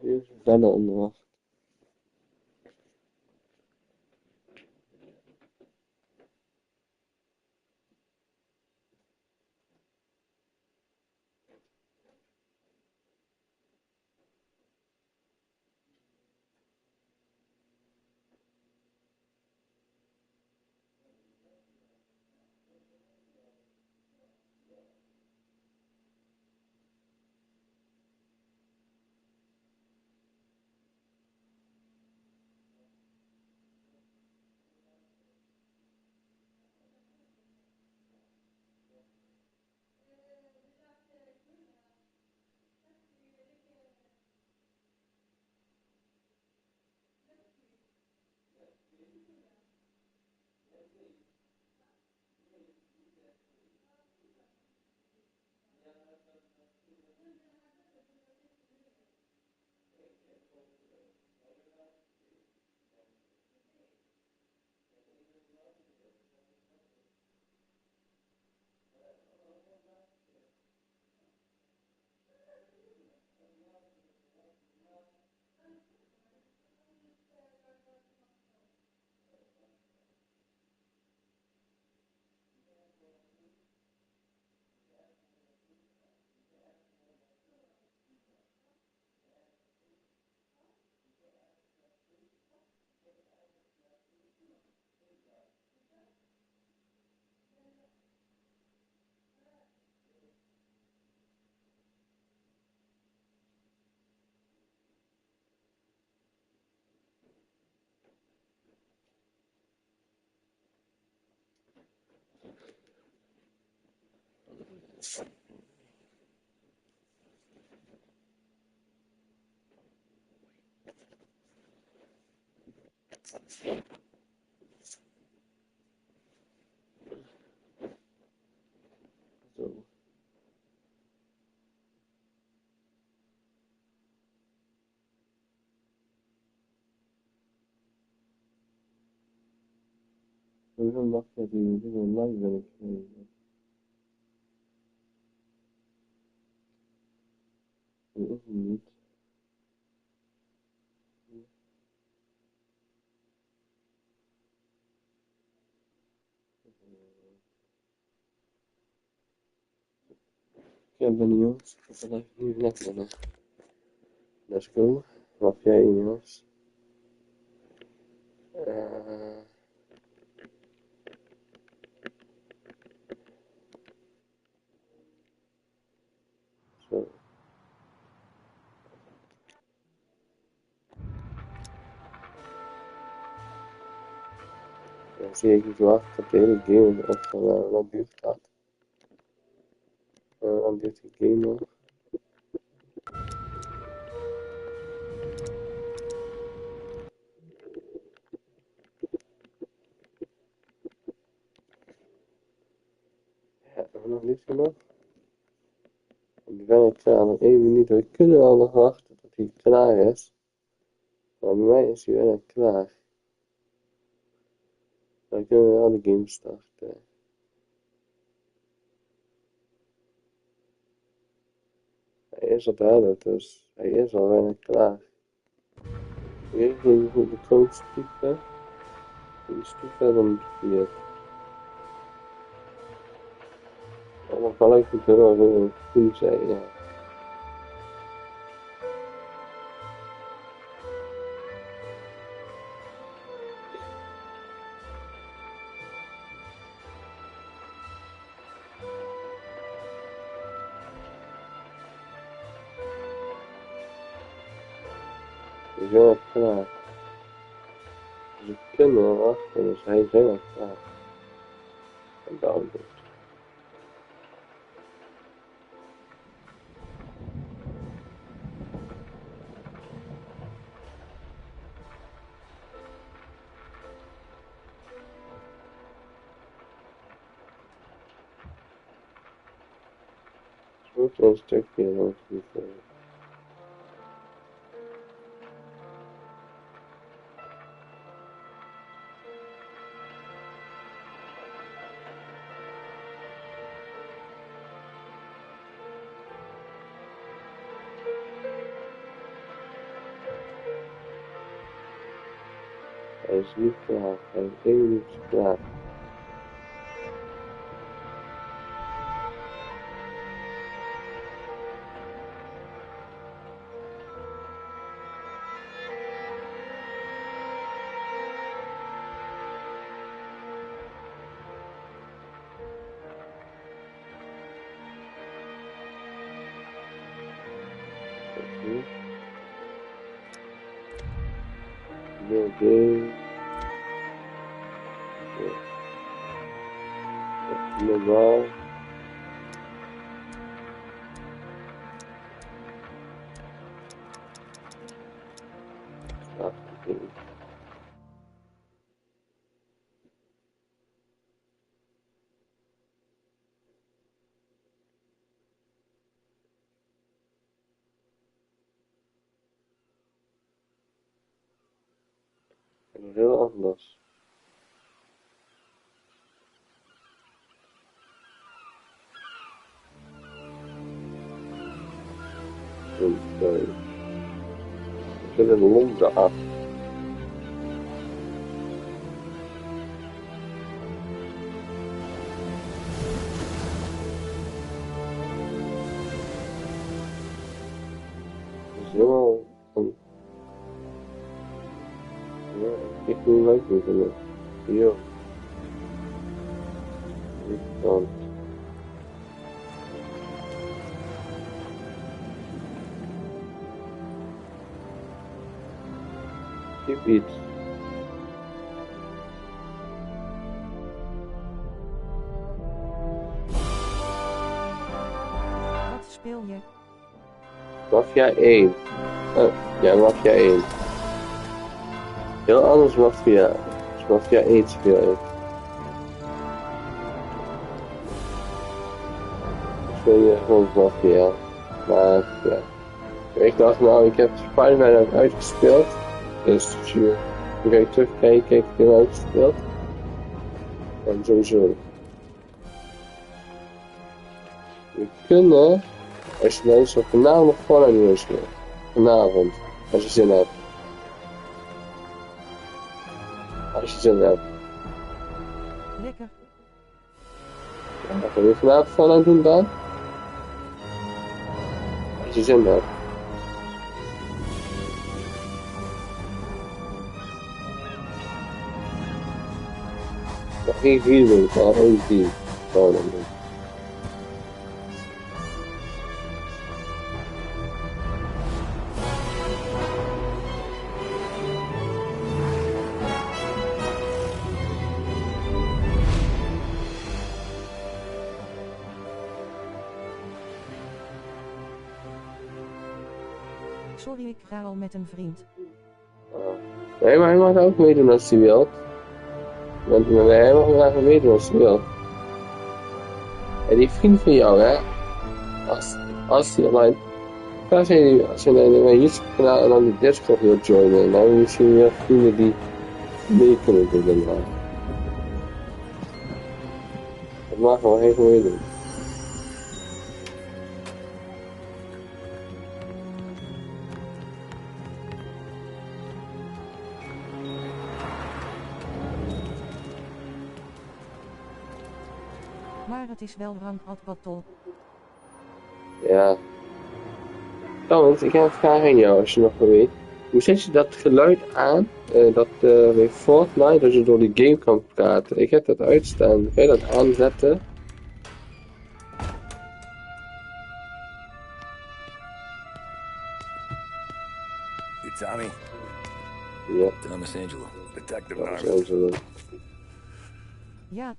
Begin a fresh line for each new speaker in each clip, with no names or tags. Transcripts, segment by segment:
Hier ist Bälle in so. Sowieso Mafia die Dinge online, wenn ich nicht. Ja, Benio's, vielleicht nie lecker, ne? Let's go. Mafia Ineos. So. Dan zie ik wacht op de hele game of wat duurt dat? Dan duurt die game nog. Ja, en nog liefst nog. Die ben ik klaar, nog 1 minuut. We kunnen al nog wachten tot hij klaar is. Maar bij mij is hij wel klaar. Dan kunnen we al de game starten. Hij is op helder, dus hij is al bijna klaar. Weer hoe de code typen. Die stukken dan 4. Allemaal gelijk goed hoor, toen zei ja. We zijn al klaar. Dus we kunnen wachten, dus hij is helemaal klaar. En download. Goed een stukje nog liever. Hij is niet klaar. Hij is even niet klaar. New game. Normaal. Heel anders. Ik zit in Londen af. Het is helemaal een... Ja, ik doe leuk met hem. Hier. Dan. Keep it.
Wat speel je?
Mafia 1. Oh, ja, Mafia 1. Heel anders Mafia. Dus Mafia 1 speel ik. Speel je gewoon Mafia. Maar ja. Ik dacht nou, ik heb Spider-Man ook uitgespeeld. Dus als je even terugkijkt, heb ik hem uitgespeeld. En sowieso. We kunnen, als je luistert, vanavond nog Fortnite nieuws spelen. Vanavond, als je zin hebt. Als je zin hebt.
Lekker.
Ja, gaan we vanavond Fortnite doen dan? Als je zin hebt. Geen 4 doen, maar gewoon 10. Gewoon doen.
Sorry, ik ga al met een vriend.
Nee, maar hij mag ook meedoen als hij wil. Want hij mag graag meedoen als hij wil. En die vriend van jou, hè? Als hij online... Als je naar mijn YouTube-kanaal en dan die Discord wil joinen, dan heb je misschien weer vrienden die mee kunnen doen. Inderdaad. Dat mag wel even meedoen.
Maar het is wel rank battle.
Ja. Trouwens, ik heb een vraag aan jou als je nog wel weet. Hoe zet je dat geluid aan, bij Fortnite, dat je door die game kan praten? Ik heb dat uitstaan. Kan je dat aanzetten?
You Tommy?
Ja.
Thomas Angelo. Detective
Dat is
Narva.
Angelo.
Ja,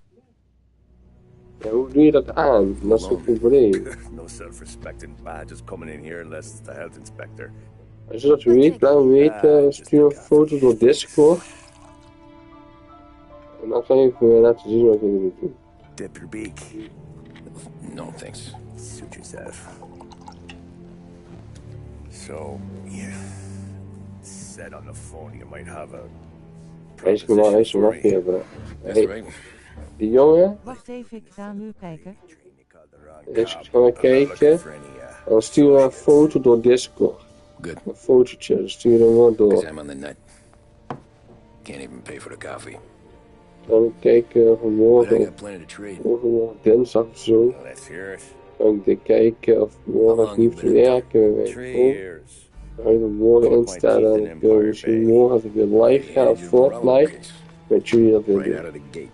Ja, hoe doe je dat aan? Dat is een probleem.
No self-respecting badges coming in here unless it's the health inspector.
Als je dat weet, laat me weten. Stuur een foto door Discord. En dan kan je me laten zien wat je moet doen.
Dip your beak. No thanks. Suit yourself. So, yeah. Said on the phone you might have a...
Hij is normaal, hij is een maffia, bro.
That's
Hey,
right.
die jongen,
wacht even, ik ga nu kijken.
dus gaan we kijken. En dan sturen we een foto door Discord.
Good.
Een fotootje, dan sturen we hem gewoon door.
Because I'm on the nut.
Can't even pay for the coffee.
Dan keek
But I
vanmorgen,
got plenty to trade.
overmorgen dinsdag of zo.
Let's hear it.
Kan ik kijken of morgen niet te werken bij
3
school.
years.
Dan ga ik me morgen instellen en ik wil misschien morgen als ik weer live ga op Fortnite met jullie dat weer
Right
doen.
out of the gate.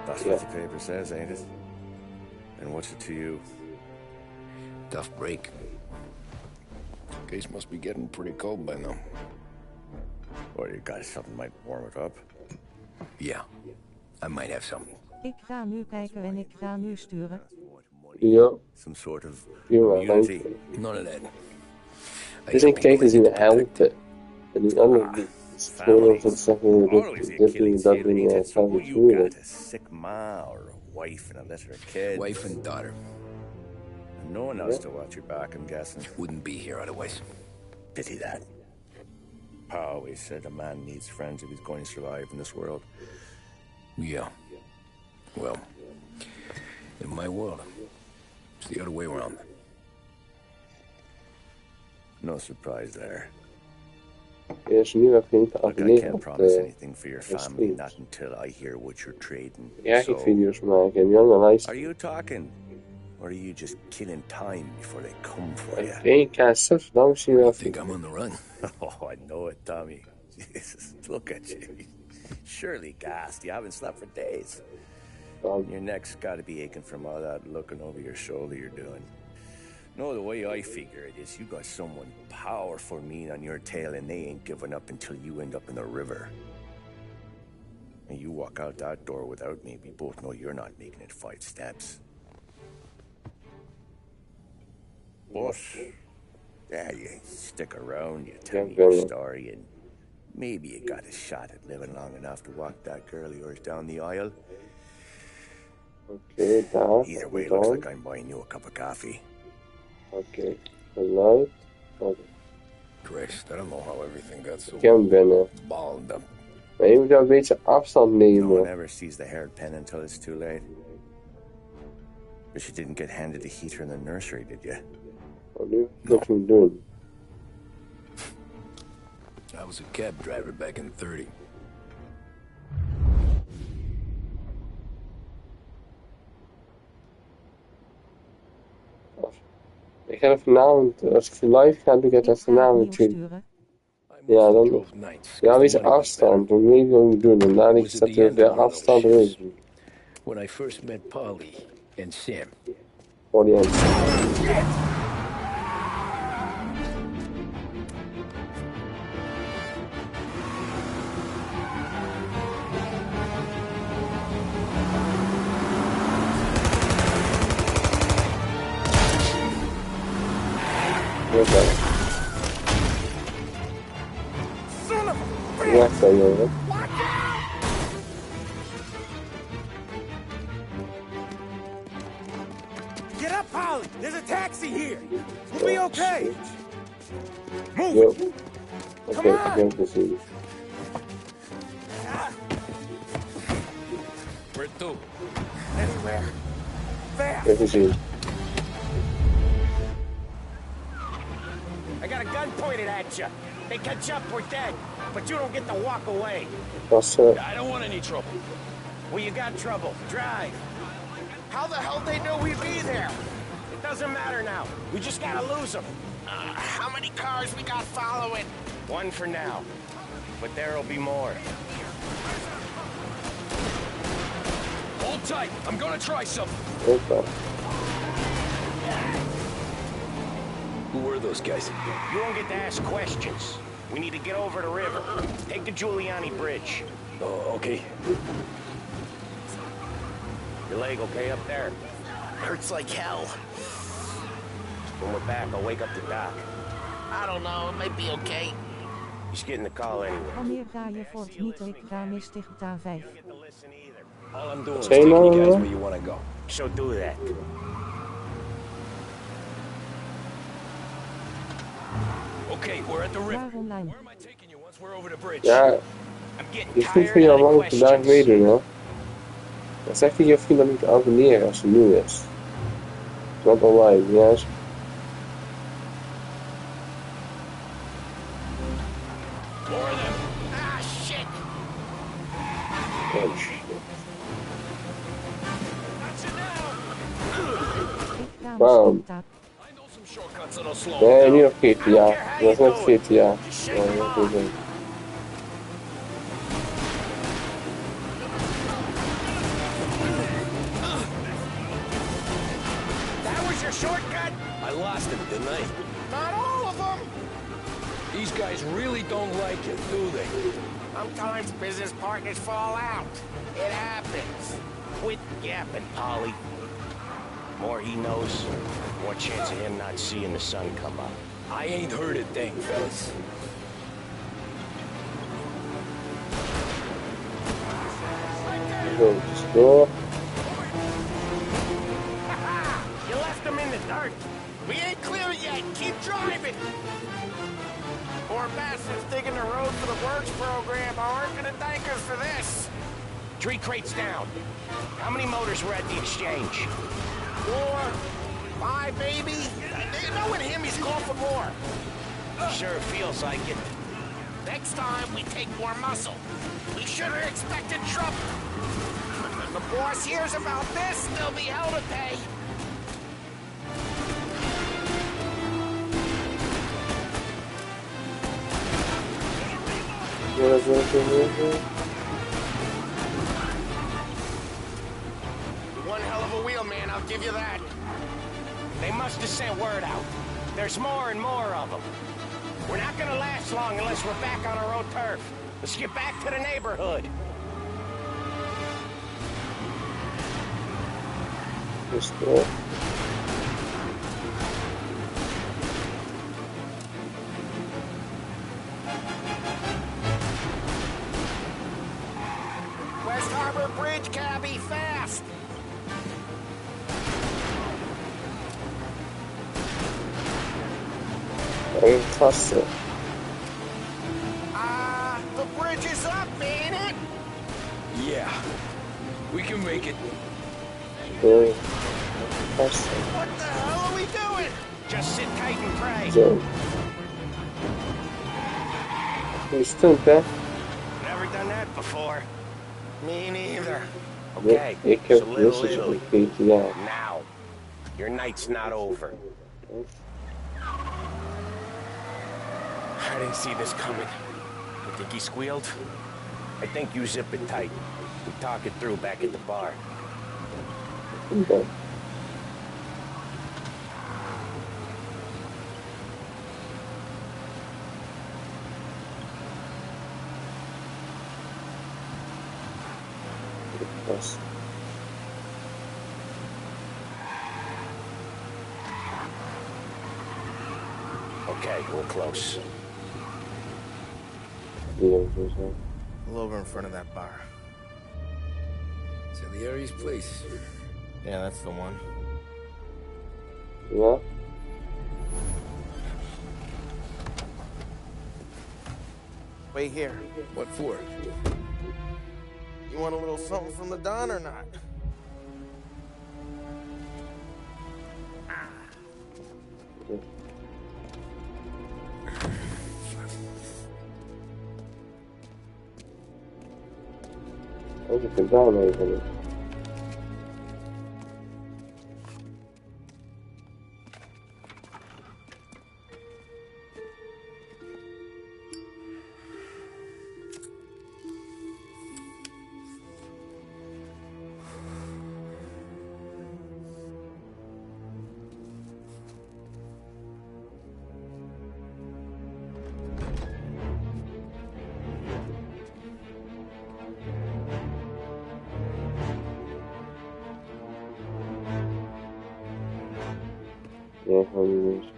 That's what the paper says, ain't it? And what's it to you?
Tough break. Case must be getting pretty cold by now.
Or you got something might warm it up?
Yeah, I might have something.
Ik ga nu kijken en ik ga nu sturen.
Ja,
Some sort of
prima,
immunity?
dank je.
None of that.
Het is een kijken zien helpen. En die andere niet. Het is gewoon om te zeggen, dit doen, dat doen, ja, het gaat niet
You
goed.
got a sick ma or a wife and a lesser kid.
Wife and daughter.
No one else to watch your back, I'm guessing.
Wouldn't be here otherwise.
Pity that. Pa always said a man needs friends if he's going to survive in this world.
Yeah. Well, in my world, it's the other way around.
No surprise there.
Er is nu even niet te
Look, I
abonneren
can't
op
promise
de
anything for your family, not until I hear what you're trading.
eigen video's maken. En Jan en
Are
luisteren.
you talking? Or are you just killing time before they come for you?
Eén keer zelfs dankzij wel.
I think I'm on the run.
Oh, I know it, Tommy. Jesus, look at you. Surely gassed. You haven't slept for days. Your neck's got to be aching from all that looking over your shoulder you're doing. No, the way I figure it is you got someone powerful mean on your tail and they ain't giving up until you end up in the river. And you walk out that door without me, we both know you're not making it 5 steps. But, yeah, you stick around, you tell me your story, and maybe you got a shot at living long enough to walk that girl of yours down the aisle.
Oké, daar.
Either way, it looks like I'm buying you a cup of coffee.
Oké, geluid. Oké,
Christ, I don't know how everything got so
ik heb binnen.
balled up.
Maar je moet wel een beetje afstand
No one
nemen.
ever sees the haired pen until it's too late. But you didn't get handed a heater in the nursery, did you?
Wat nu moet je doen?
I was a cab driver back in 30.
Ik ga er vanavond, als ik live ga, doe ik het
Ik ga
vanavond
opnieuw
natuurlijk.
sturen.
Ja, dan.
Drove nights,
Ja,
'cause
een
the
beetje
money was better.
afstand. Dan weet ik wat ik moet doen. En daarna
Was
staat
at the
er
end
veel
of one of
afstand
those
erin.
shifts. When I first met Polly and Sam.
Voor die end. Oké. Wacht dan, jongen.
Get up, Polly! There's a taxi here! We'll be okay! Move!
Yo. Oké, ik heb hem gezien.
Where to?
Anywhere!
Ik
Fast!
heb gezien.
I got a gun pointed at you. They catch up, we're dead. But you don't get to walk away.
Was
I don't want any trouble. Well, you got trouble. Drive. How the hell they knew we'd be there? It doesn't matter now. We just gotta lose them.
How many cars we got following?
One for now. But there'll be more.
Hold tight. I'm gonna try something.
Opa.
Who were those guys?
You won't get to ask questions. We need to get over the river. Take the Giuliani Bridge.
Oh, okay.
Your leg okay up there?
Hurts like hell.
When we're back, I'll wake up the doc.
I don't know, it might be okay.
He's getting the call anyway.
Wanneer ga je voor het niet reclame stichta 5?
You get to listen either.
All I'm doing is
Say
taking
no,
you guys
no.
where you want to go.
So do that.
Okay, we're at the river.
Klaar online.
Where am I taking you once we're over the bridge?
Ja,
I'm getting
het is goed
tired
voor jou
of
om
the
vandaag
questions.
meedoen, hoor. Dan zegt hij je vriend dat moet abonneren als hij nieuw is. Not online, yes.
More of them.
Oh shit. Bam. Nee, nu nog GTA. Dat is net GTA. Nee, dat is niet.
That was your shortcut?
I lost him, didn't I?
Not all of them.
These guys really don't like it, do they?
Sometimes business partners fall out. It happens. Quit yapping, Polly. More he knows, more chance of him not seeing the sun come up.
I ain't heard a thing, fellas.
Go to store.
You left him in the dirt. We ain't clear yet. Keep driving. Poor bastards digging the road for the works program aren't gonna thank us for this. 3 crates down. How many motors were at the exchange? 4, 5, maybe. Knowing him, he's called for more. Sure feels like it.
Next time, we take more muscle. We should have expected trouble.
When the boss hears about this,
There'll be hell to pay.
one hell of a wheel, man, I'll give you that. They must have sent word out. There's more and more of them. We're not gonna last long unless we're back on our own turf. Let's get back to the neighborhood.
Store.
West Harbor Bridge, cabby, fast!
Very faster.
The bridge is up, ain't it?
Yeah. We can make it.
Very faster.
What the hell are we doing? Just sit tight and pray.
Zo. Die stunt, hè?
Never done that before. Me neither.
Nee,
Okay,
ik heb
so little
missies
Italy.
op GTA.
Now, your night's not over. I didn't see this coming. You think he squealed? I think you zip it tight. We talk it through back at the bar.
Okay. Yes.
Okay, we're close.
Die heb ik dus wel.
A little over in front of that bar.
Salieri's place.
Yeah, that's the one.
Ja?
Wait here.
What for?
You want a little something from the Don or not?
Als ik het daar mee heb. Ja, gewoon niet eens.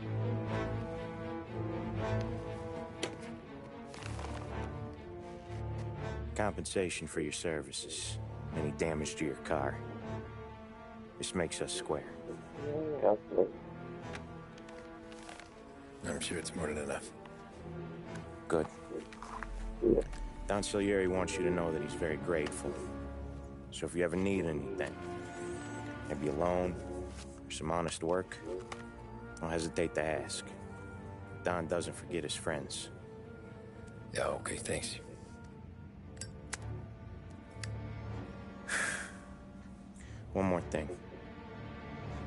Compensation for your services. Any damage to your car. This makes us square.
Ja, nee.
I'm sure it's more than enough.
Good.
Ja.
Don Salieri wants you to know that he's very grateful. So if you ever need anything, maybe a loan or some honest work, don't hesitate to ask. Don doesn't forget his friends.
Yeah, okay, thanks.
One more thing.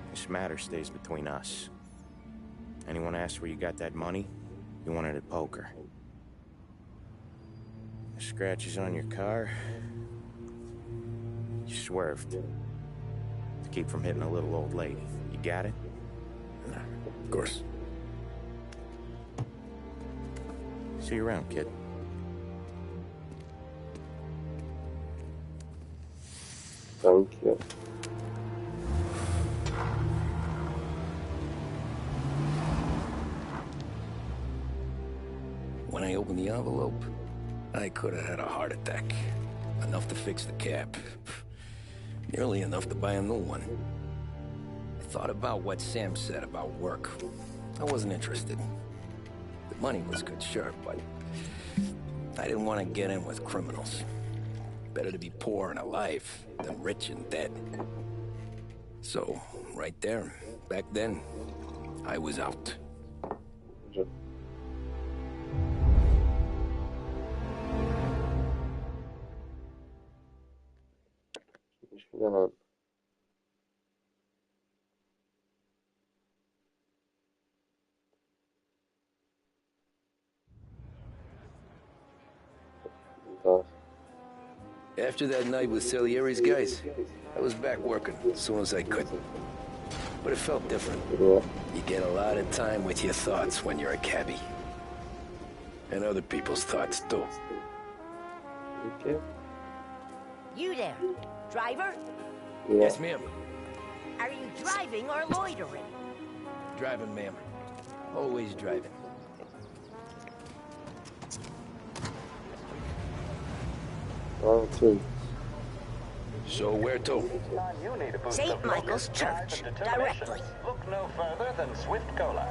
This matter stays between us. Anyone asks where you got that money, you won it at poker. The scratches on your car, you swerved. To keep from hitting a little old lady. You got it?
Of course.
See you around, kid.
Thank you.
When I opened the envelope, I could have had a heart attack. Enough to fix the cap. Nearly enough to buy a new one. I thought about what Sam said about work. I wasn't interested. The money was good, sure, but I didn't want to get in with criminals. Better to be poor and alive than rich and dead. So, right there, back then, I was out.
Tamam.
After that night with Salieri's guys, I was back working as soon as I could. But it felt different.
Yeah.
You get a lot of time with your thoughts when you're a cabbie. And other people's thoughts, too.
Okay.
You there, driver?
Yeah.
Yes, ma'am.
Are you driving or loitering?
Driving, ma'am. Always driving.
One, two.
So where to?
St. Michael's Church, directly.
Look no further than Swift Cola.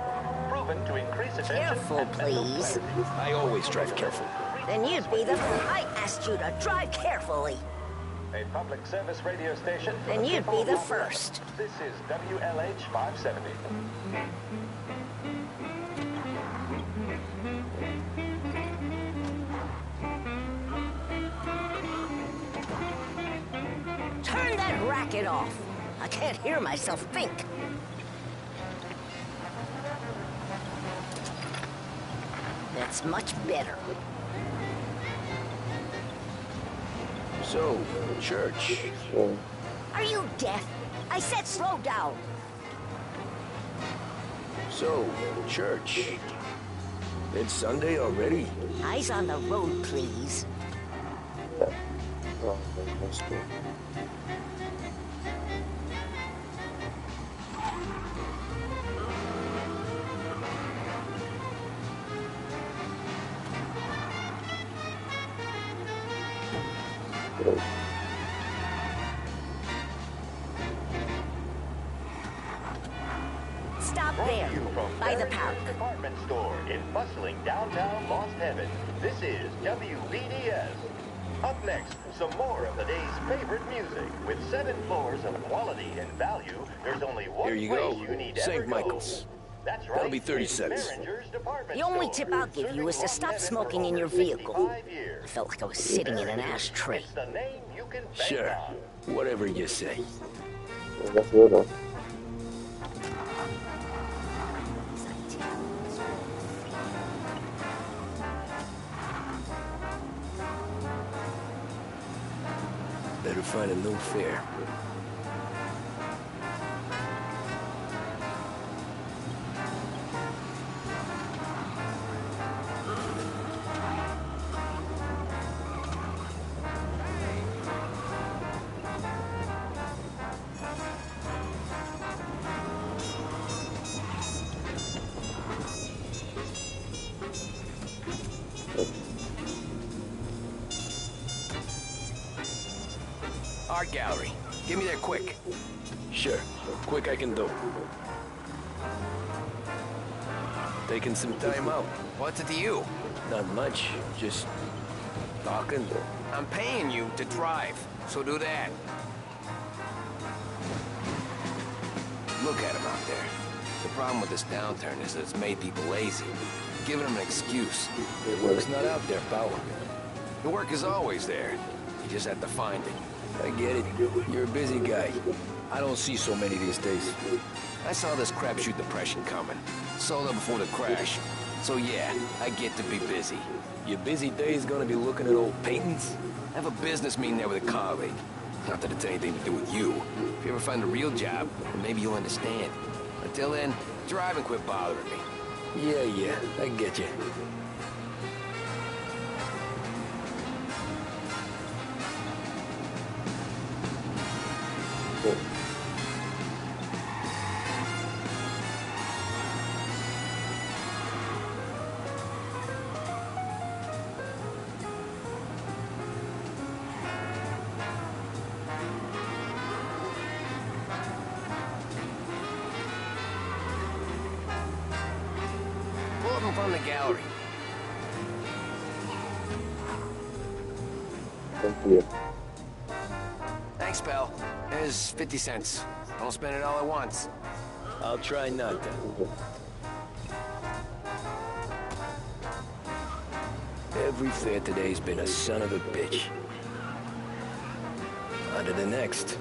Proven to increase attention.
Careful, please.
I always drive careful.
Then you'd be the... I asked you to drive carefully.
A public service radio station.
Then you'd be the first.
This is WLH 570.
Turn that racket off. I can't hear myself think. That's much better.
So, church.
Sure.
Are you deaf? I said slow down.
So, church. It's Sunday already?
Eyes on the road, please.
Oh, that's cool. Good.
Stop
Brought
there,
to you from
by the
Barry's
park.
Department store in bustling downtown Lost Heaven. This is WBDS. Up next, some more of the day's favorite music. With 7 floors of quality and value, there's only one
Here you
place
go.
you need
St.
ever go.
Michael's.
That's right.
That'll be 30
it's
cents.
Behringer's Department
The only
Store.
tip I'll give you is to stop
Serving
smoking in your
over
vehicle.
55 years.
I felt like I was sitting in an ashtray.
It's the name you can bank
Sure.
on.
Whatever you say.
That's good, huh?
Better find a new fare. Art gallery. Give me there quick. Sure. Quick I can do. Taking some time out.
What's it to you?
Not much. Just talking.
I'm paying you to drive, so do that. Look at him out there. The problem with this downturn is that it's made people lazy. Giving them an excuse.
Work's not out there, pal.
The work is always there. You just have to find it.
I get it. You're a busy guy. I don't see so many these days.
I saw this crapshoot depression coming. Sold up before the crash. So yeah, I get to be busy.
Your busy days gonna be looking at old paintings?
I have a business meeting there with a colleague. Not that it's anything to do with you. If you ever find a real job, then maybe you'll understand. Until then, drive and quit bothering me.
Yeah, I get you.
Pull up in front of the gallery.
Thank you.
Thanks, pal. Here's 50 cents. Don't spend it all at once.
I'll try not to. Every fair today's been a son of a bitch. On to the next.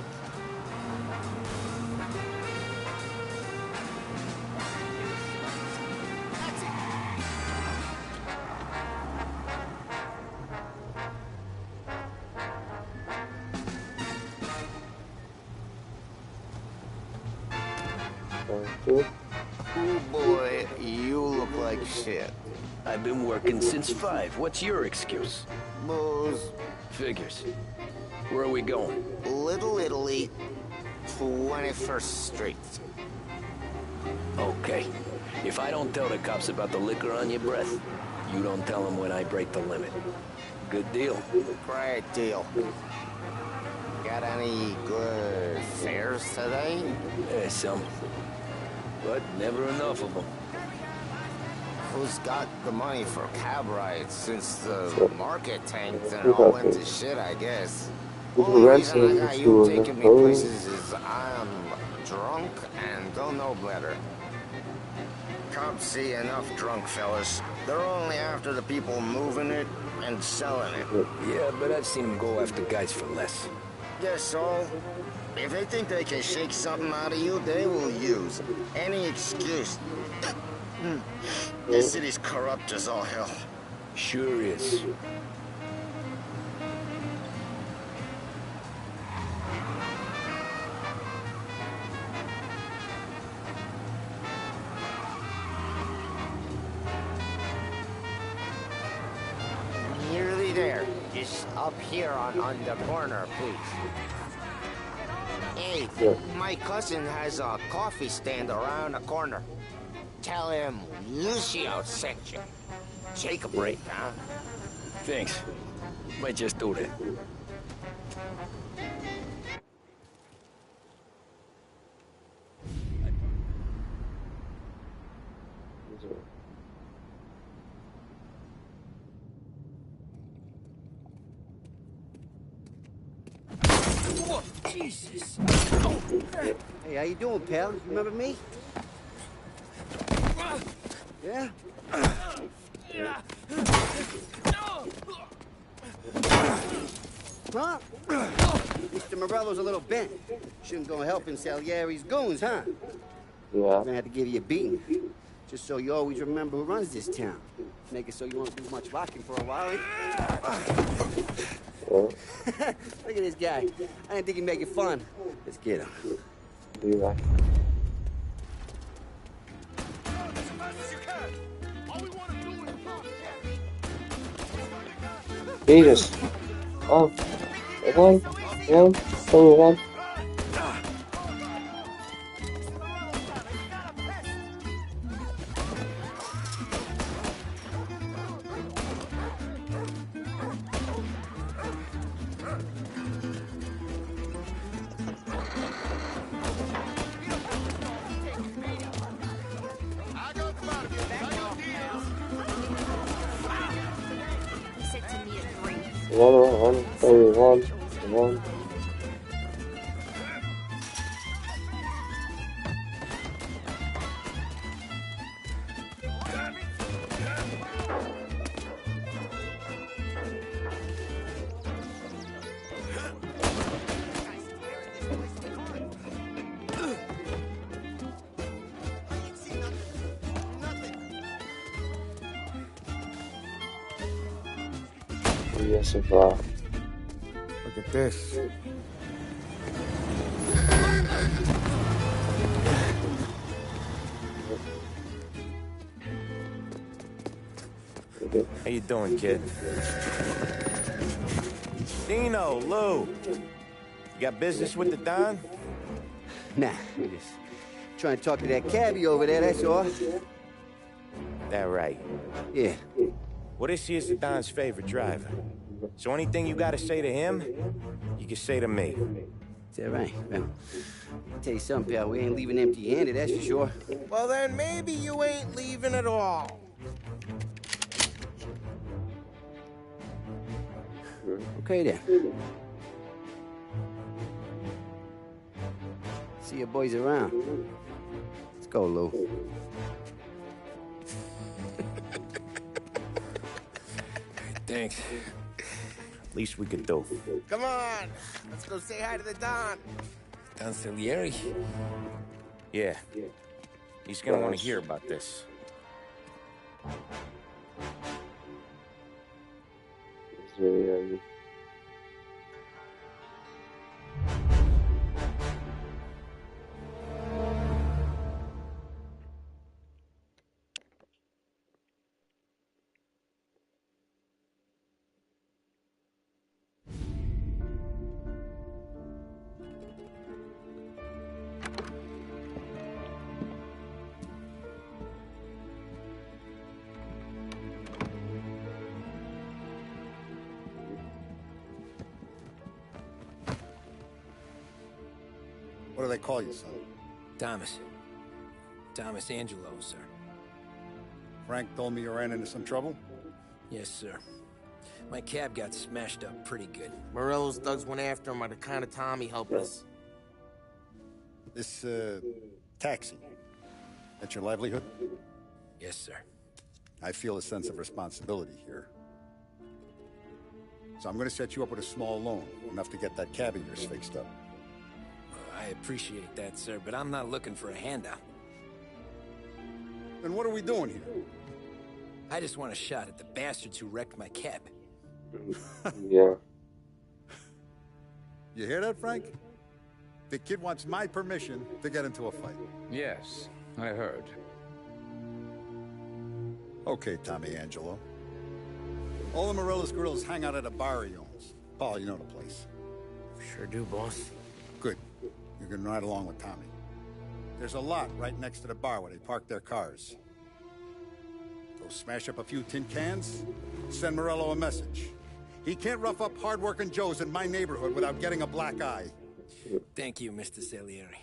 Oh boy, you look like shit.
I've been working since 5. What's your excuse?
Booze.
Figures. Where are we going?
Little Italy, 21st Street.
Okay. If I don't tell the cops about the liquor on your breath, you don't tell them when I break the limit. Good deal.
Great deal. Got any good fares today?
Yeah, some. But never enough of them.
Who's got the money for cab rides since the market tanked and all went to shit, I guess? Only reason I got you taking me places is I'm drunk and don't know better. Cops see enough drunk fellas. They're only after the people moving it and selling it.
Yeah, but I've seen them go after guys for less.
Guess so. If they think they can shake something out of you, they will use any excuse. This city's corrupt as all hell.
Sure is.
Nearly there. Just up here on the corner, please. Hey, my cousin has a coffee stand around the corner. Tell him Lucio sent you. Take a break, huh?
Thanks. Might just do that.
Whoa, Jesus. Hey, how you doing, pal? You remember me? Yeah? Huh? Mr. Morello's a little bent. Shouldn't go helping Salieri's goons, huh?
Yeah.
I'm gonna have to give you a beating. Just so you always remember who runs this town. Make it so you won't do much rocking for a while. Look at this guy. I didn't think he'd make it fun. Let's get him.
Be right. Jesus. Oh. Run. Run. Don't run. Run. Run. Yes, of all.
Look at this.
How you doing, kid? Dino, Lou. You got business with the Don?
Nah, I'm just trying to talk to that cabbie over there, that's all.
That right.
Yeah.
Well, this here's the Don's favorite driver. So anything you gotta say to him, you can say to me.
Is that right? Well, I'll tell you something, pal. We ain't leaving empty-handed, that's for sure.
Well, then maybe you ain't leaving at all.
Okay, then. See your boys around. Let's go, Lou.
Thanks.
Least we could do.
Come on, let's go say hi to the Don.
Don Salieri?
Yeah. He's gonna want to hear about this.
It's really heavy.
What do they call you, son?
Thomas. Thomas Angelo, sir.
Frank told me you ran into some trouble?
Yes, sir. My cab got smashed up pretty good.
Morello's thugs went after him on account of Tommy helped us.
This, taxi. That's your livelihood?
Yes, sir.
I feel a sense of responsibility here. So I'm gonna set you up with a small loan, enough to get that cab of yours fixed up.
I appreciate that, sir, but I'm not looking for a handout.
Then what are we doing here?
I just want a shot at the bastards who wrecked my cab.
Yeah.
You hear that, Frank? The kid wants my permission to get into a fight.
Yes, I heard.
Okay, Tommy Angelo. All the Morello's girls hang out at a bar he owns. Paul, you know the place.
Sure do, boss.
Good. You can ride along with Tommy. There's a lot right next to the bar where they park their cars. Go smash up a few tin cans, send Morello a message. He can't rough up hard-working Joes in my neighborhood without getting a black eye.
Thank you, Mr. Salieri.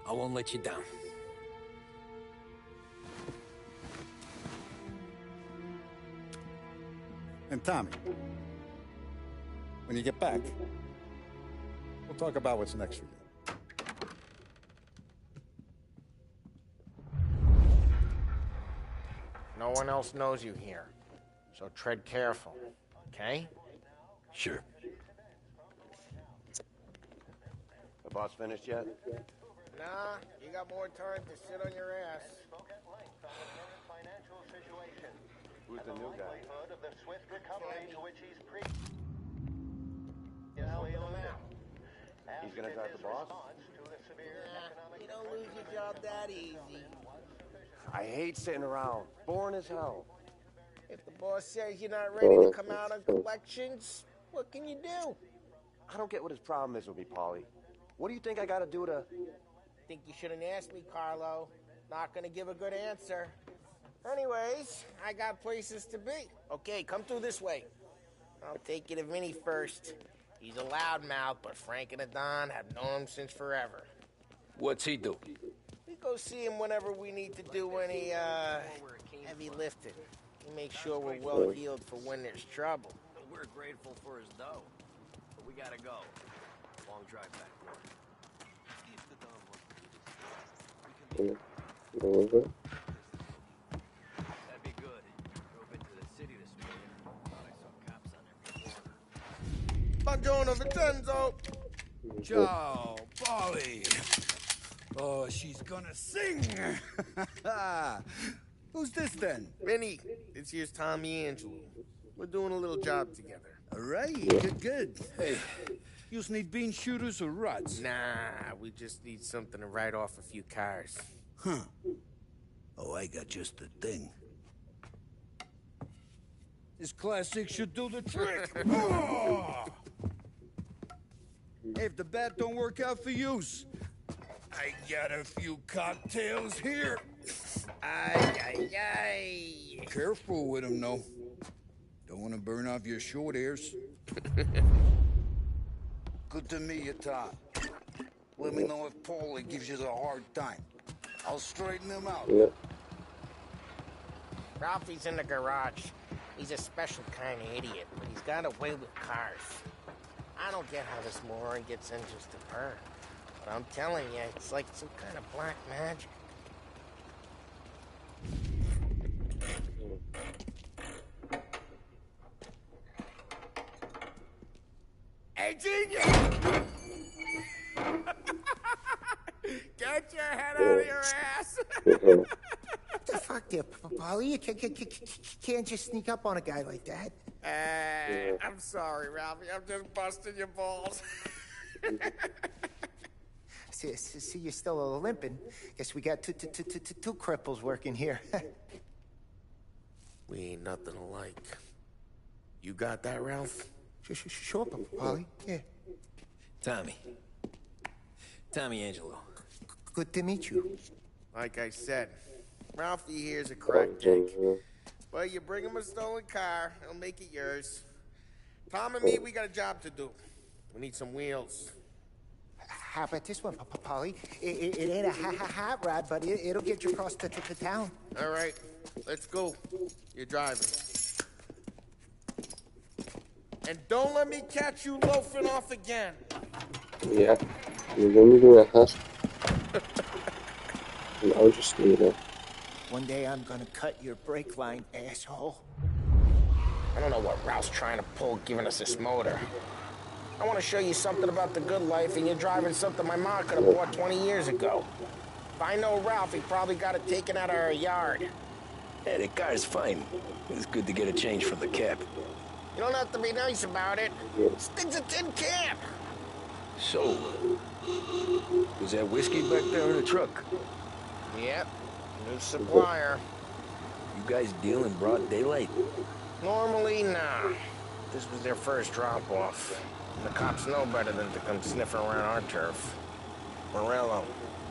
I won't let you down.
And Tommy, when you get back, we'll talk about what's next for you.
No one else knows you here, so tread careful, okay?
Sure.
The boss finished yet?
Nah, you got more time to sit on your ass.
Who's the new guy? He's gonna drive the boss?
You don't lose your job that easy.
I hate sitting around. Boring as hell.
If the boss says you're not ready to come out on collections, what can you do?
I don't get what his problem is with me, Paulie. What do you think I gotta do to...
Think you shouldn't ask me, Carlo. Not gonna give a good answer. Anyways, I got places to be. Okay, come through this way. I'll take you to Vinny first. He's a loudmouth, but Frank and the Don have known him since forever.
What's he do?
We go see him whenever we need to do any, heavy lifting. We make sure we're well heeled for when there's trouble.
We're grateful for his dough, but we gotta go. Long drive back.
Over. Over.
That'd be good. Drove into the city this morning. Thought I saw cops on every corner.
Buongiorno, Vincenzo!
Ciao, Polly. Oh, she's gonna sing. Who's this then?
Vinny, this here's Tommy Angelo. We're doing a little job together.
All right, good. Hey, you just need bean shooters or rods?
Nah, we just need something to write off a few cars.
Huh. Oh, I got just the thing. This classic should do the trick. Oh! Hey, if the bat don't work out for yous, I got a few cocktails here.
Ay.
Careful with them, though. Don't want to burn off your short hairs. Good to meet you, Tom. Let me know if Paulie gives you the hard time. I'll straighten him out.
Yep.
Ralphie's in the garage. He's a special kind of idiot, but he's got a way with cars. I don't get how this moron gets engines to burn. But I'm telling you, it's like some kind of black magic. Hey, genius! Get your head out of your ass!
What the fuck there, Paulie? You can't just sneak up on a guy like that.
I'm sorry, Ralphie. I'm just busting your balls.
See, you're still limping. Guess we got two cripples working here.
We ain't nothing alike. You got that, Ralph?
Sure, Paulie. Yeah.
Tommy Angelo.
Good to meet you.
Like I said, Ralphie here's a crack jake. Well, you bring him a stolen car, he'll make it yours. Tom and me, we got a job to do. We need some wheels.
How about this one, Paulie? It ain't a hot rod, but it'll get you across to town.
All right, let's go. You're driving. And don't let me catch you loafing off again.
Ja, we doen niet meer gast. Een auto sturen.
One day I'm gonna cut your brake line, asshole.
I don't know what Ralph's trying to pull giving us this motor. I want to show you something about the good life, and you're driving something my mom could have bought 20 years ago. If I know Ralph, he probably got it taken out of our yard.
Yeah, the car's fine. It's good to get a change from the cab.
You don't have to be nice about it. This thing's a tin can.
So, was that whiskey back there in the truck?
Yep, new supplier.
You guys deal in broad daylight?
Normally, nah. This was their first drop-off. And the cops know better than to come sniffing around our turf. Morello,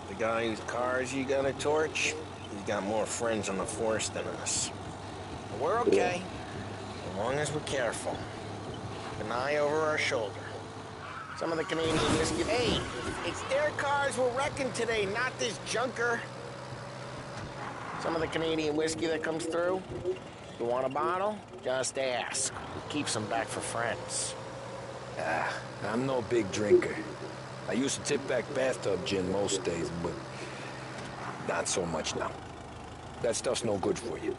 the guy whose cars you gonna torch, he's got more friends on the force than us. But we're okay, as long as we're careful. Keep an eye over our shoulder. Some of the Canadian whiskey... Hey, it's their cars we're wrecking today, not this junker. Some of the Canadian whiskey that comes through. You want a bottle? Just ask. Keeps them back for friends.
I'm no big drinker. I used to tip back bathtub gin most days, but not so much now. That stuff's no good for you.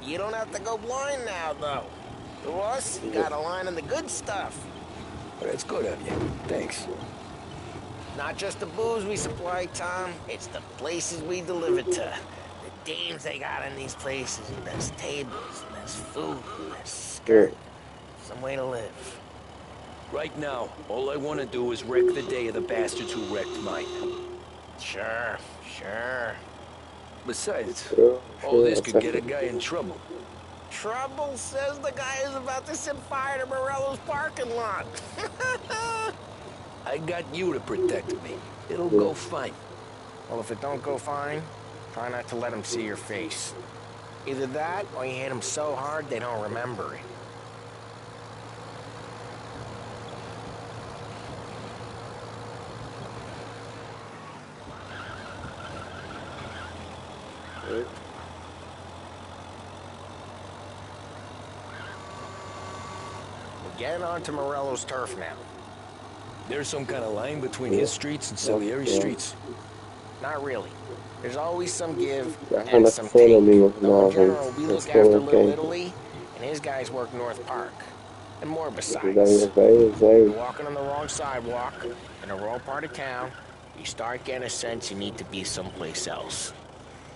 You don't have to go blind now, though. To us, you got a line on the good stuff.
That's good of you. Thanks.
Not just the booze we supply, Tom. It's the places we deliver to. The dames they got in these places. And there's tables, and there's food, and there's skirt. Some way to live.
Right now, all I want to do is wreck the day of the bastards who wrecked mine.
Sure.
Besides, all this could get a guy in trouble.
Trouble, says the guy who's about to set fire to Morello's parking lot.
I got you to protect me. It'll go fine.
Well, if it don't go fine, try not to let them see your face. Either that, or you hit them so hard they don't remember it. We're getting onto Morello's turf now.
There's some kind of line between his streets and Salieri's streets?
Not really. There's always some give and some take. In general, we look after Little Italy, and his guys work North Park. And more besides. You're walking on the wrong sidewalk, in the wrong part of town, you start getting a sense you need to be someplace else.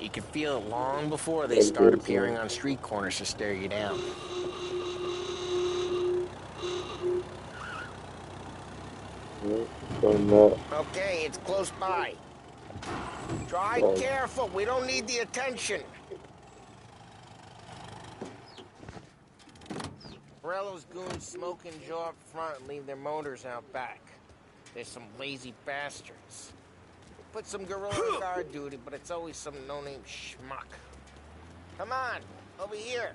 You can feel it long before they start appearing on street corners to stare you down. Okay, it's close by. Drive careful. We don't need the attention. Morello's goons smoke and Joe up front and leave their motors out back. There's some lazy bastards. Put some guerrilla guard duty, but it's always some no-name schmuck. Come on, over here.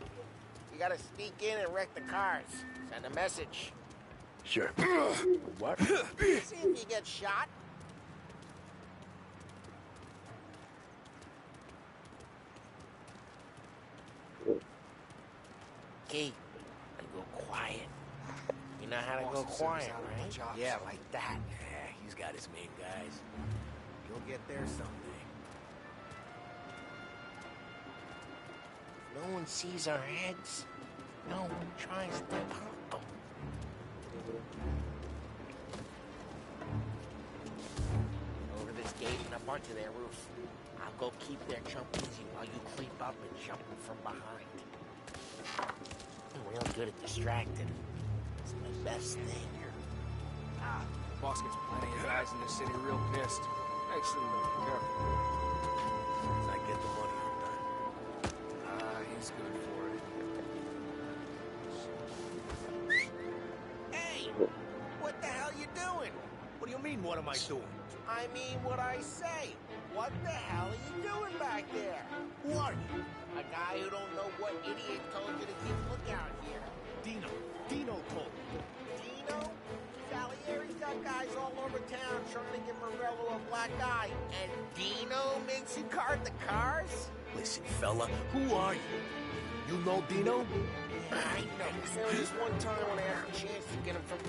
You gotta sneak in and wreck the cars. Send a message.
Sure. What?
See if you get shot. Key, and go quiet. You know how to go quiet, right? Yeah, like that.
Yeah, he's got his main guys.
You'll get there someday. If no one sees our heads, no one tries to pop them. Over this gate and up onto their roof. I'll go keep their chump easy while you creep up and jump them from behind. I'm real good at distracting. It's my best thing.
Boss gets plenty of guys in this city real pissed. Actually, careful.
As I get the money, I'm done.
He's good for it.
Hey! What the hell you doing?
What do you mean, what am I doing?
I mean what I say. What the hell are you doing back there?
Who are you?
A guy who don't know what idiot told you to keep lookout here.
Dino told me.
Dino? Salieri's got guys all over town trying to give Morello a black eye. And Dino makes you guard the cars?
Listen, fella, who are you? You know Dino?
Yeah, I know. There was this one time when I had a chance to get him from...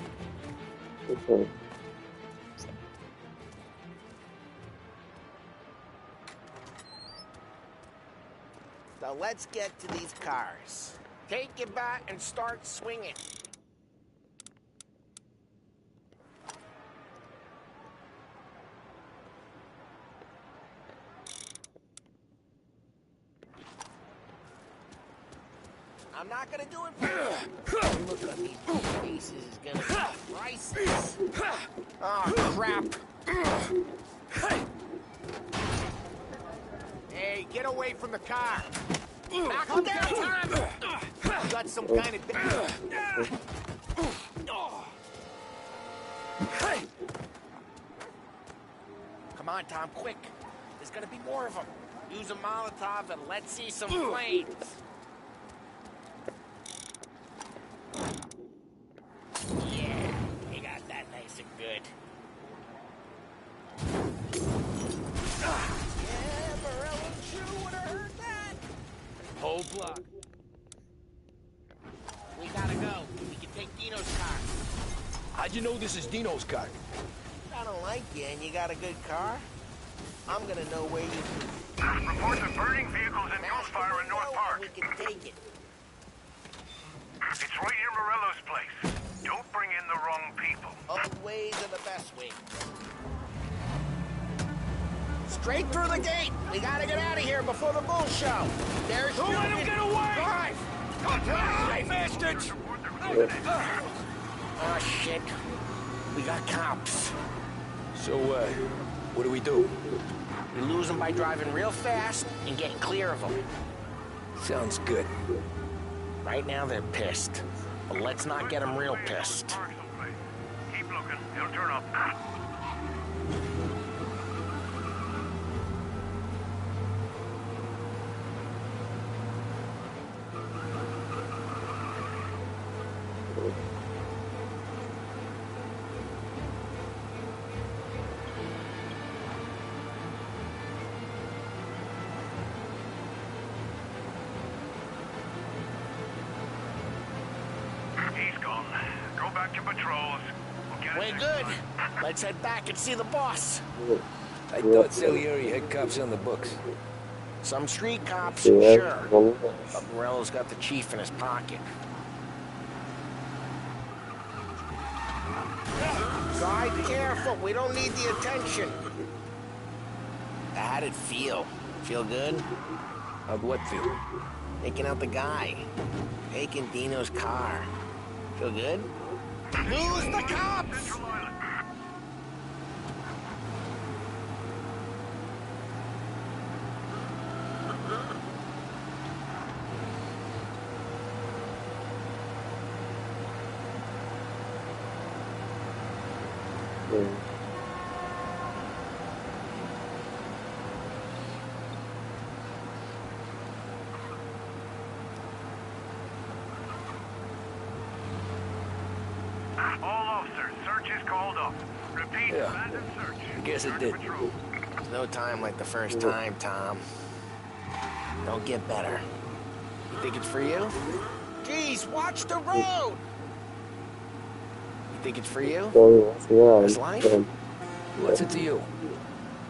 So let's get to these cars. Take your bat and start swinging. I'm not gonna do it for you. Look at these faces is gonna be priceless. Oh, crap.
Hey, get away from the car.
Knock him down, Tom!
You got some kind of...
Come on, Tom, quick. There's gonna be more of them. Use a Molotov and let's see some flames. Yeah, you got that nice and good. Yeah, Morello Chew would have heard that.
Whole block.
We gotta go. We can take Dino's car.
How'd you know this is Dino's car?
I don't like you and you got a good car. I'm gonna know where you...
Reports of burning vehicles and gunfire in North Park.
We can take it.
It's right near Morello's place. Don't bring in the wrong people.
Both ways are the best way. Straight through the gate. We gotta get out of here before the bull show. There's
Don't let him get away!
Drive!
Drive, bastards!
Oh, shit. We got cops.
So, what do we do?
We lose them by driving real fast and getting clear of them.
Sounds good.
Right now they're pissed. But let's not get them real pissed.
Keep looking. He'll turn up. He's gone. Go back to patrols. We'll get
We're good. Let's head back and see the boss.
I thought Salieri had cops on the books.
Some street cops, sure. But Morello's got the chief in his pocket. Drive careful. We don't need the attention. How'd it feel? Feel good?
How'd what feel?
Taking out the guy. Taking Dino's car. Feel good? Lose the cops!
Yeah.
All officers, search is called up. Repeat, abandoned search.
I guess it did.
There's no time like the first time, Tom. Don't get better. You think it's for you? Jeez, watch the road! You think it's for you? This life?
What's it to you?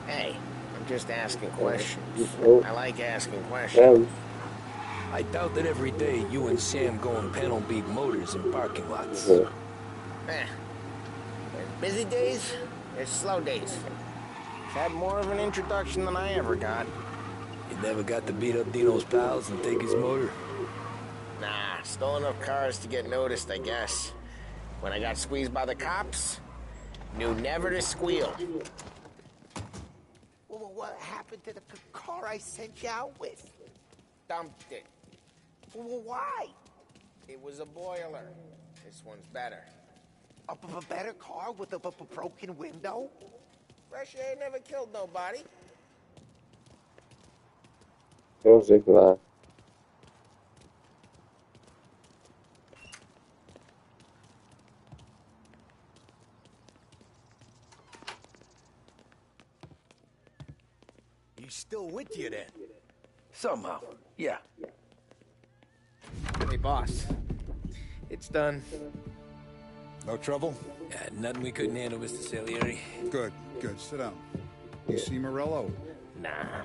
Hey, I'm just asking questions. I like asking questions.
I doubt that every day you and Sam go and panel beat motors in parking lots.
There's busy days, there's slow days. Had more of an introduction than I ever got.
You never got to beat up Dino's pals and take his motor?
Nah, stole enough cars to get noticed, I guess. When I got squeezed by the cops, knew never to squeal.
Well, what happened to the car I sent you out with?
Dumped it.
Well, why?
It was a boiler. This one's better.
A better car with a broken window?
Fresh air never killed nobody.
Heel zeker.
He's still with you then?
Somehow, yeah.
Hey, boss. It's done.
No trouble?
Nothing we couldn't handle, Mr. Salieri.
Good, good. Sit down. You see Morello?
Nah.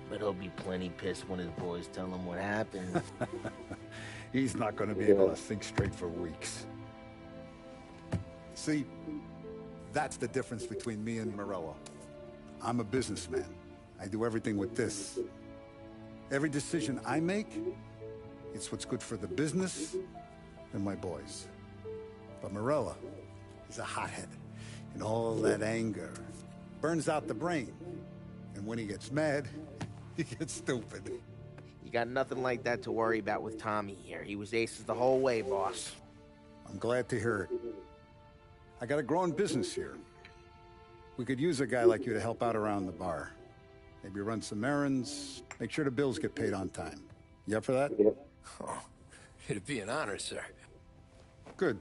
But he'll be plenty pissed when his boys tell him what happened.
He's not going to be able to think straight for weeks. See, that's the difference between me and Morello. I'm a businessman. I do everything with this. Every decision I make, it's what's good for the business and my boys. But Morello is a hothead, and all that anger burns out the brain. And when he gets mad, he gets stupid.
You got nothing like that to worry about with Tommy here. He was aces the whole way, boss.
I'm glad to hear it. I got a growing business here. We could use a guy like you to help out around the bar. Maybe run some errands, make sure the bills get paid on time. You up for that?
Oh, it'd be an honor, sir.
Good.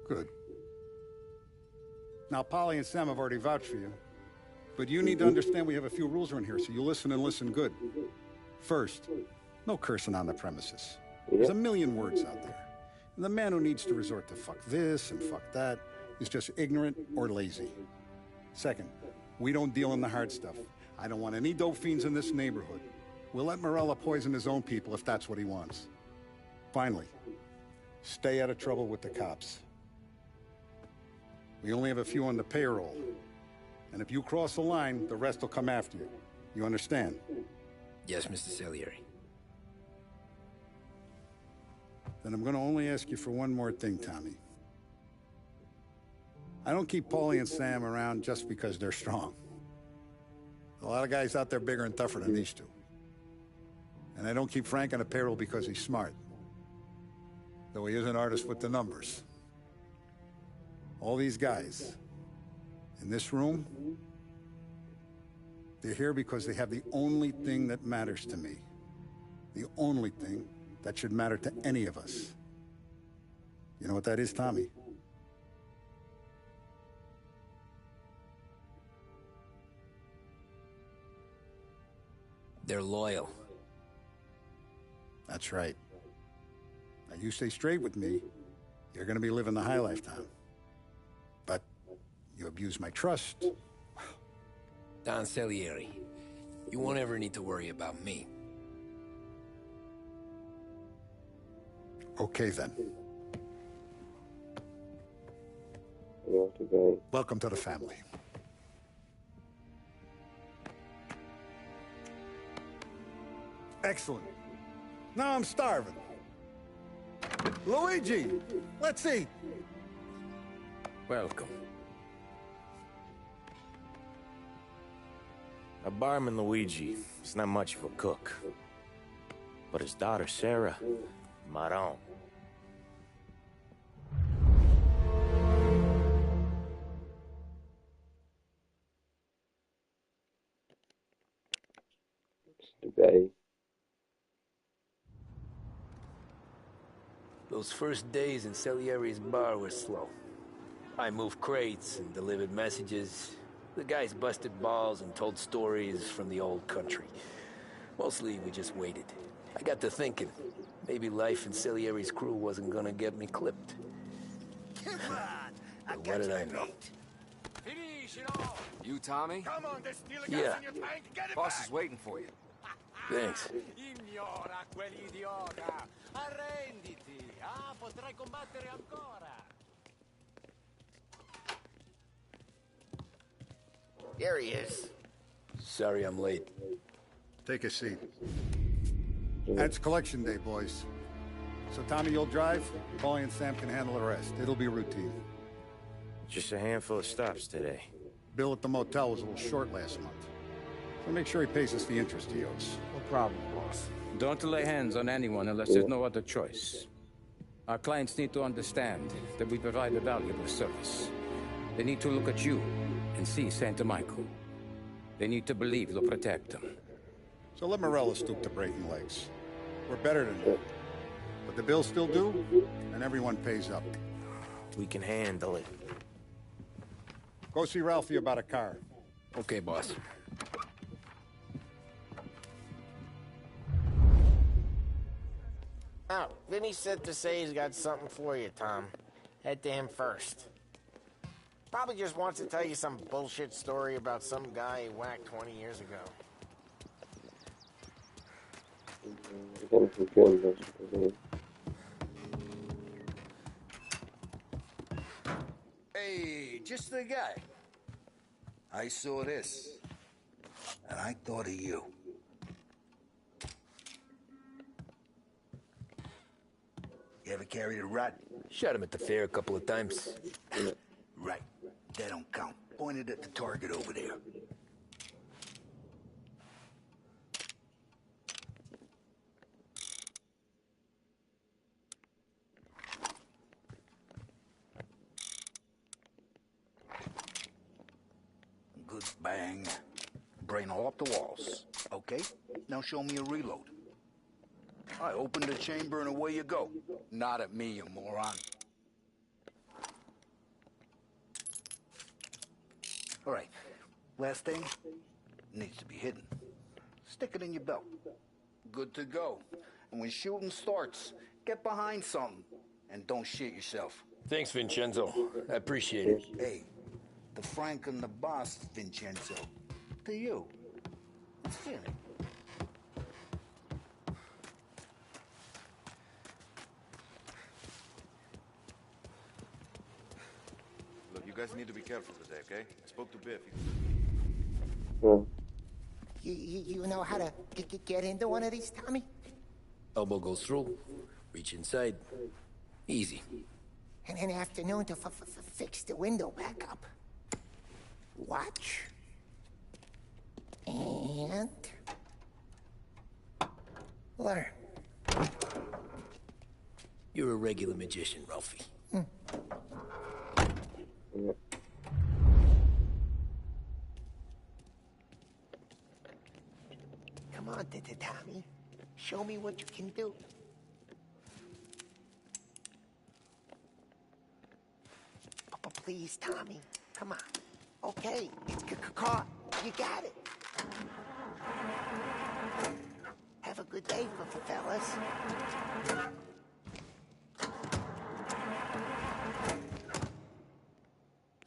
Good. Now, Polly and Sam have already vouched for you. But you need to understand we have a few rules around here, so you listen and listen good. First, no cursing on the premises. There's a million words out there. And the man who needs to resort to fuck this and fuck that is just ignorant or lazy. Second, we don't deal in the hard stuff. I don't want any dope fiends in this neighborhood. We'll let Morello poison his own people if that's what he wants. Finally, stay out of trouble with the cops. We only have a few on the payroll. And if you cross the line, the rest will come after you. You understand?
Yes, Mr. Salieri.
Then I'm going to only ask you for one more thing, Tommy. I don't keep Paulie and Sam around just because they're strong. A lot of guys out there bigger and tougher than these two. And I don't keep Frank on a payroll because he's smart. Though he is an artist with the numbers. All these guys in this room, they're here because they have the only thing that matters to me. The only thing that should matter to any of us. You know what that is, Tommy?
They're loyal.
That's right. Now you stay straight with me, you're gonna be living the high life, Tom. But you abuse my trust.
Don Salieri, you won't ever need to worry about me.
Okay, then. Welcome to the family. Excellent. Now I'm starving. Luigi, let's eat.
Welcome.
A barman Luigi is not much of a cook. But his daughter Sarah, Maron.
day.
Those first days in Salieri's bar were slow. I moved crates and delivered messages. The guys busted balls and told stories from the old country. Mostly, we just waited. I got to thinking, maybe life in Salieri's crew wasn't gonna get me clipped. But what did I know?
You, Tommy?
Come on, there's steel gas
Yeah.
in your tank. Get it
Boss
back.
is waiting for you.
Thanks.
Ignora quell'idiota. Arrenditi. Potrai combattere ancora.
There he is.
Sorry I'm late.
Take a seat. It's collection day, boys. So, Tommy, you'll drive. Paulie and Sam can handle the rest. It'll be routine.
Just a handful of stops today.
Bill at the motel was a little short last month. So make sure he pays us the interest he owes.
No problem, boss. Don't lay hands on anyone unless there's no other choice. Our clients need to understand that we provide a valuable service. They need to look at you and see Santa Michael. They need to believe you'll protect them.
So let Morella stoop to breaking legs. We're better than that. But the bill's still due, and everyone pays up.
We can handle it.
Go see Ralphie about a car.
Okay, boss.
Oh, Vinny said to say he's got something for you, Tom. Head to him first. Probably just wants to tell you some bullshit story about some guy he whacked 20 years ago.
Hey, just the guy. I saw this, and I thought of you. You ever carried a rat?
Shot him at the fair a couple of times.
Right. That don't count. Pointed at the target over there. Good bang. Brain all up the walls. Okay, now show me a reload. I open the chamber and away you go. Not at me, you moron. All right, last thing needs to be hidden. Stick it in your belt. Good to go. And when shooting starts, get behind something and don't shit yourself.
Thanks, Vincenzo. I appreciate it.
Hey, the Frank and the boss, Vincenzo. To you. It's feeling.
Look, you guys need to be careful today, okay? I spoke to Biff.
You know how to get into one of these, Tommy?
Elbow goes through, reach inside. Easy.
And an afternoon to fix the window back up. Watch. And... learn.
You're a regular magician, Ralphie.
Come on, Tommy. Show me what you can do. Please, Tommy. Come on. Okay, it's caught. You got it. Have a good day, fellas.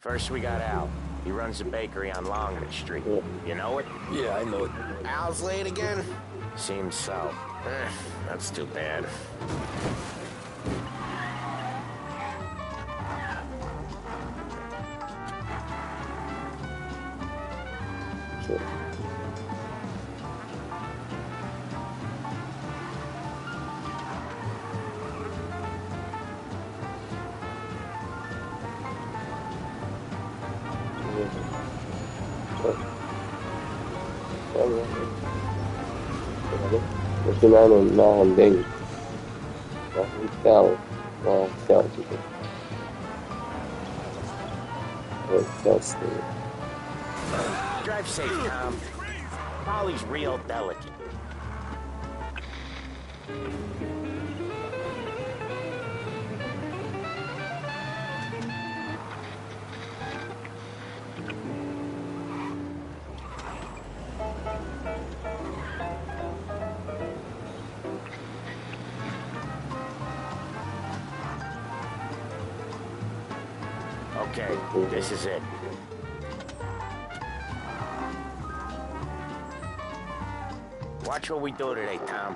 First we got Al. He runs a bakery on Longman Street. You know it?
Yeah, I know it.
Al's late again?
Seems so. That's too bad.
Namin nahanding. Hotel. Hotel juga. Hotel stay.
Drive safe, Tom. Polly's real delicate.
Okay, this is it. Watch what we do today, Tom.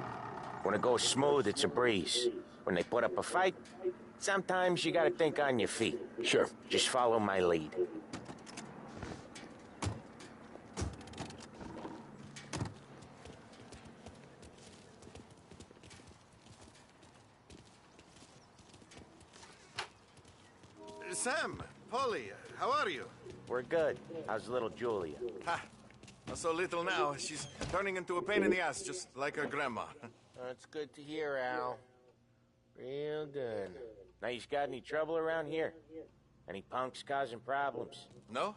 When it goes smooth, it's a breeze. When they put up a fight, sometimes you gotta think on your feet.
Sure.
Just follow my lead.
Sam, Polly, how are you?
We're good. How's little Julia?
Ha! Not so little now. She's turning into a pain in the ass, just like her grandma.
That's good to hear, Al. Real good.
Now, you got any trouble around here? Any punks causing problems?
No.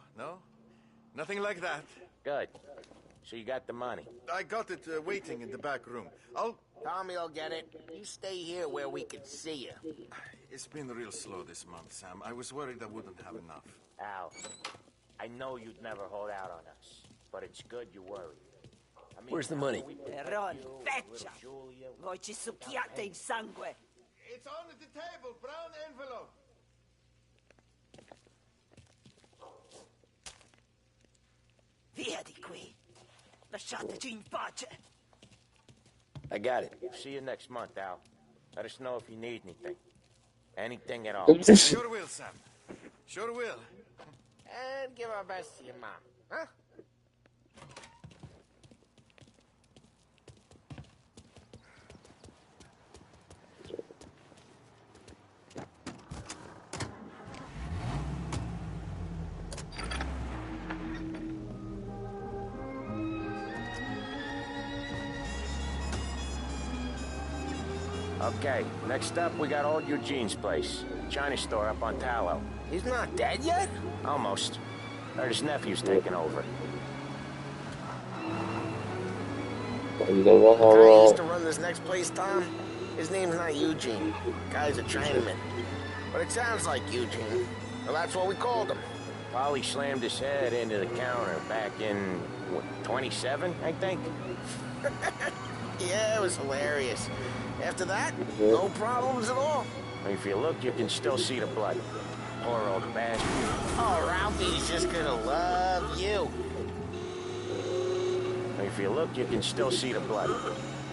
Nothing like that.
Good. So you got the money?
I got it waiting in the back room.
Tommy'll get it. You stay here where we can see you.
It's been real slow this month, Sam. I was worried I wouldn't have enough.
Al, I know you'd never hold out on us, but it's good you worry. I mean,
Where's the money?
Ron, feccia! Voi ci succhiate il sangue!
It's on the table, brown envelope.
Via di qui! Lasciateci in pace!
I got it.
See you next month, Al. Let us know if you need anything. Anything at all.
Sure will, Sam. Sure will.
And give our best to your mom, huh?
Okay, next up, we got old Eugene's place. China store up on Tallow.
He's not dead yet?
Almost. Heard his nephew's taking over.
The guy who used to run this next place, Tom, his name's not Eugene. Guy's a Chinaman. But it sounds like Eugene. Well, that's what we called him.
Polly slammed his head into the counter back in, what, 27, I think?
Yeah, it was hilarious. After that, no problems at all.
If you look, you can still see the blood. Poor old bastard.
Oh, Ralphie's just gonna love you.
If you look, you can still see the blood.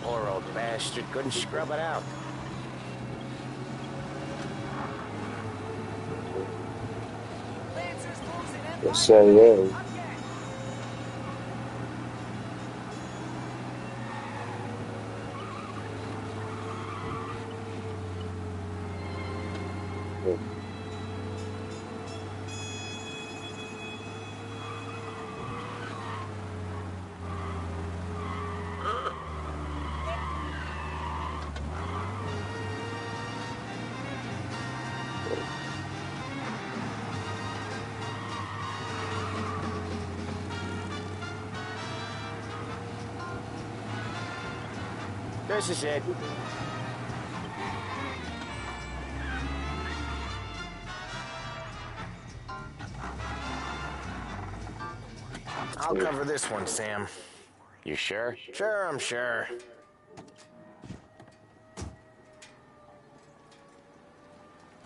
Poor old bastard couldn't scrub it out.
Yes, I am.
This is it.
I'll cover this one, Sam.
You sure?
Sure, I'm sure.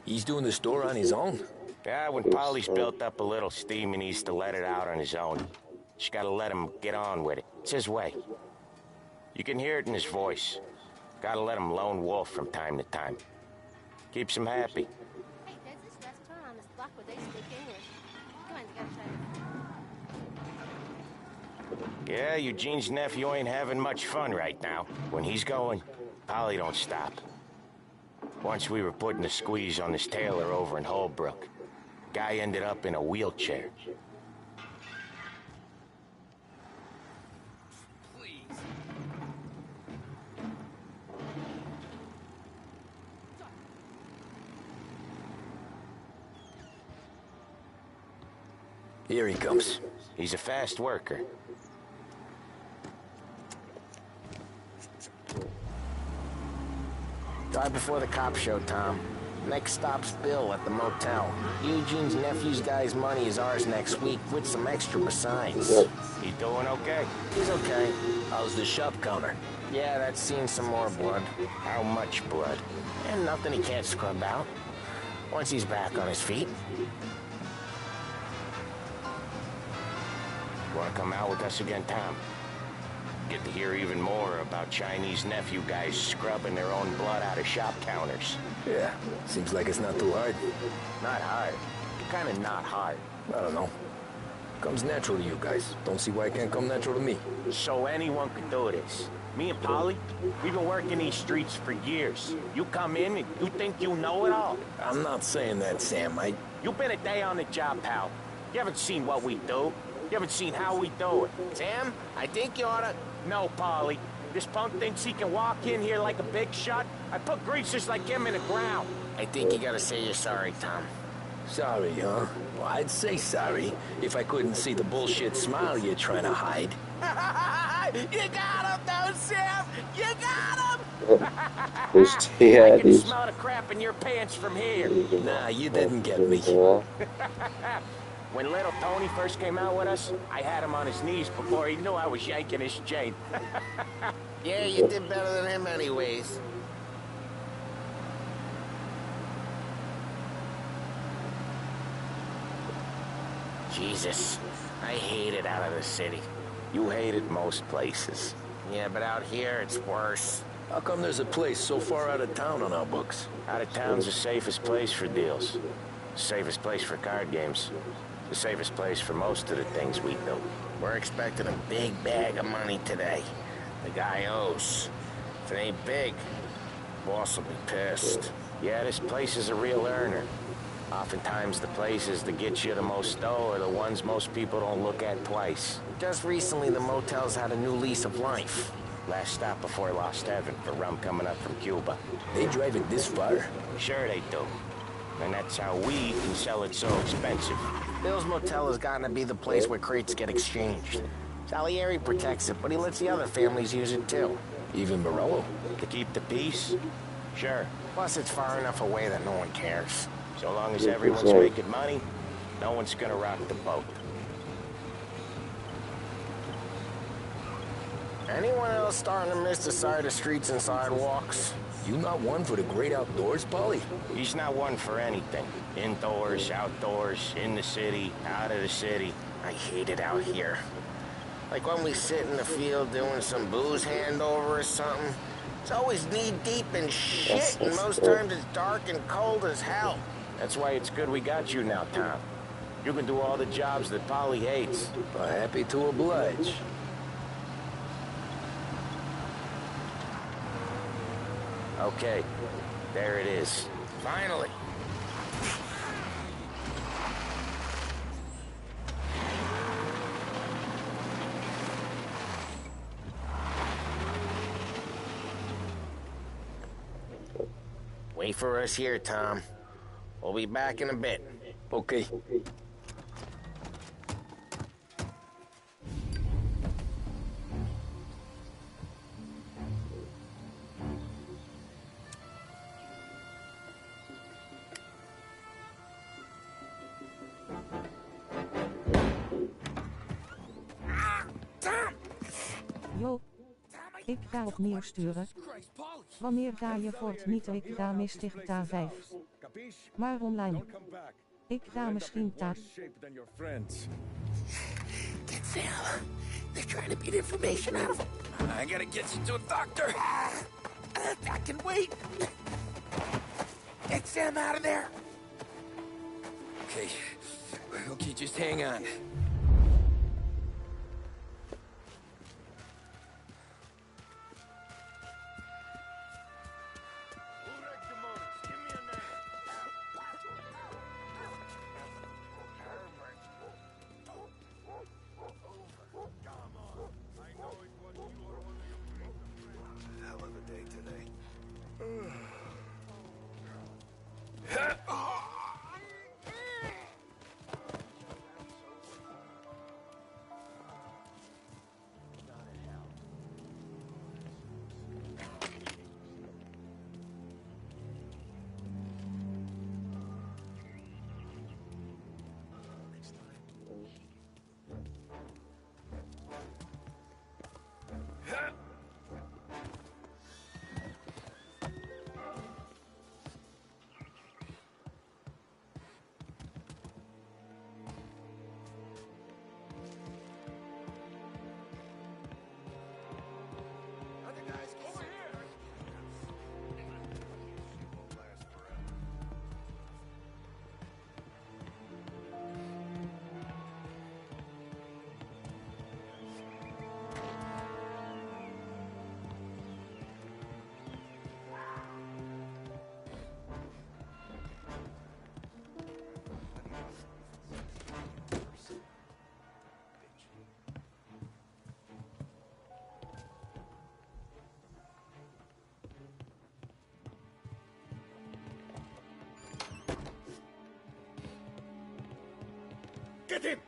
He's doing the store on his own?
Yeah, when Polly's built up a little steam, he needs to let it out on his own. Just gotta let him get on with it. It's his way. You can hear it in his voice. Gotta let him lone wolf from time to time. Keeps him happy.
Hey, there's this restaurant on this block where they speak English. Come on, you gotta try it.
Yeah, Eugene's nephew ain't having much fun right now. When he's going, Polly don't stop. Once we were putting the squeeze on this tailor over in Holbrook. Guy ended up in a wheelchair.
Here he comes.
He's a fast worker.
Drive before the cops show, Tom. Next stop's Bill at the motel. Eugene's nephew's guy's money is ours next week, with some extra besides.
He doing okay?
He's okay.
How's the shop counter?
Yeah, that's seen some more blood.
How much blood?
And nothing he can't scrub out. Once he's back on his feet.
Want to come out with us again, Tom? Get to hear even more about Chinese nephew guys scrubbing their own blood out of shop counters.
Yeah, seems like it's not too hard.
Not hard. Kind of not hard.
I don't know. Comes natural to you guys. Don't see why it can't come natural to me.
So anyone could do this. Me and Polly, we've been working these streets for years. You come in and you think you know it all.
I'm not saying that, Sam.
You've been a day on the job, pal. You haven't seen what we do. You haven't seen how we do it.
Sam, I think you oughta...
No, Polly. This punk thinks he can walk in here like a big shot. I put greasers like him in the ground.
I think you gotta say you're sorry, Tom.
Sorry, huh? Well, I'd say sorry if I couldn't see the bullshit smile you're trying to hide.
You got him, though, Sam! You got him!
I can smell the crap in your pants from here.
Nah, you didn't get me.
When little Tony first came out with us, I had him on his knees before he knew I was yanking his chain.
Yeah, you did better than him anyways. Jesus, I hate it out of the city.
You hate it most places.
Yeah, but out here, it's worse.
How come there's a place so far out of town on our books?
Out of town's the safest place for deals. The safest place for card games. The safest place for most of the things we do.
We're expecting a big bag of money today. The guy owes. If it ain't big, boss will be pissed.
Yeah, this place is a real earner. Oftentimes the places that get you the most dough are the ones most people don't look at twice.
Just recently, the motel's had a new lease of life.
Last stop before Lost Heaven for rum coming up from Cuba.
They drive it this far?
Sure they do. And that's how we can sell it so expensive.
Bill's Motel has gotten to be the place where crates get exchanged. Salieri protects it, but he lets the other families use it too.
Even Morello?
To keep the peace? Sure.
Plus, it's far enough away that no one cares.
So long as everyone's making money, no one's gonna rock the boat.
Anyone else starting to miss the side of streets and sidewalks?
You not one for the great outdoors, Polly?
He's not one for anything. Indoors, outdoors, in the city, out of the city.
I hate it out here. Like when we sit in the field doing some booze handover or something. It's always knee-deep in shit, and most times it's dark and cold as hell.
That's why it's good we got you now, Tom. You can do all the jobs that Polly hates.
Happy to oblige.
Okay, there it is.
Finally. Wait for us here, Tom. We'll be back in a bit.
Okay.
Jo. Ik ga opnieuw sturen. Wanneer ga je voort niet? Ik ga mistig ta 5. Maar online. Ik ga misschien ta.
Get Sam. They're trying to beat information out of him.
I gotta get you to a doctor.
I can wait. Get Sam out of there.
Okay, just hang on.
Get him!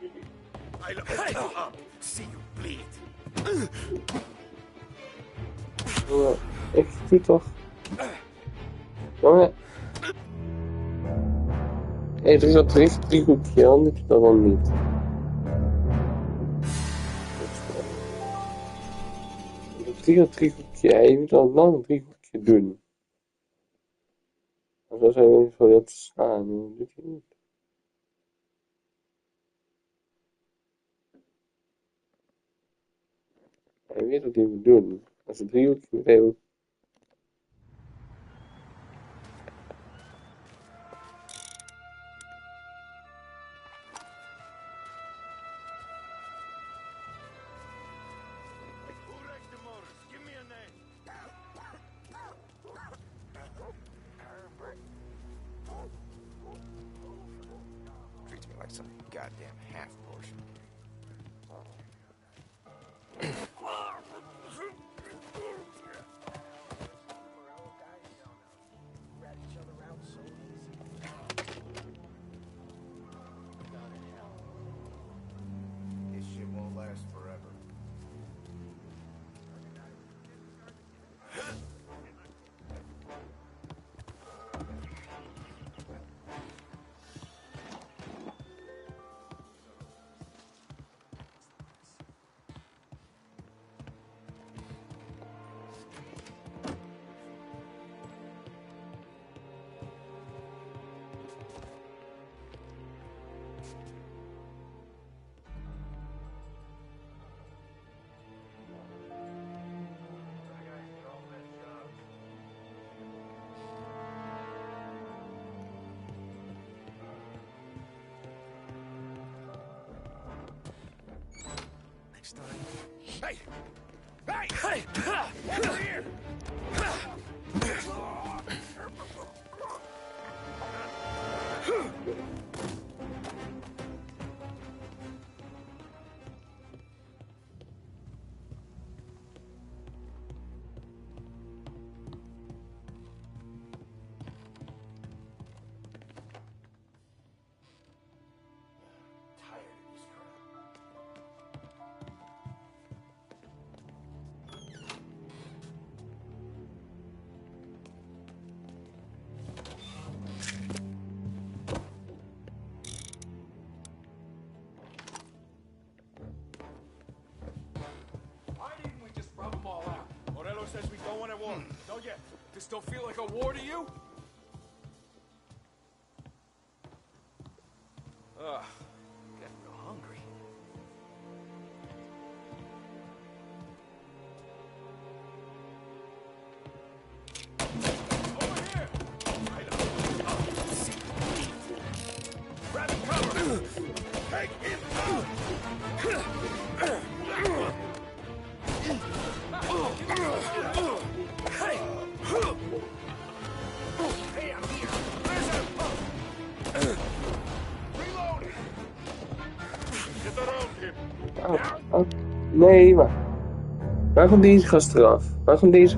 I'll open you up. See you bleed.
Ik doe toch. Jongen. Hé, er is dat driehoekje, anders doet dat dan niet. Dat driehoekje, hij moet al lang een driehoekje doen. Maar zo zijn we niet voor jou te staan, dat doet hij niet. Hij weet wat hij moet doen. Als een driehoekje moet hij ook.
Treats me like some goddamn half portion.
This shit won't last forever.
Hey! Hey! Hey! Over here! Says we don't want a war. No yet. This don't feel like a war to you? Ugh. Getting real hungry. Over here! Grab cover! Take him out!
Nee, maar. Waar komt deze gast eraf? Waar komt deze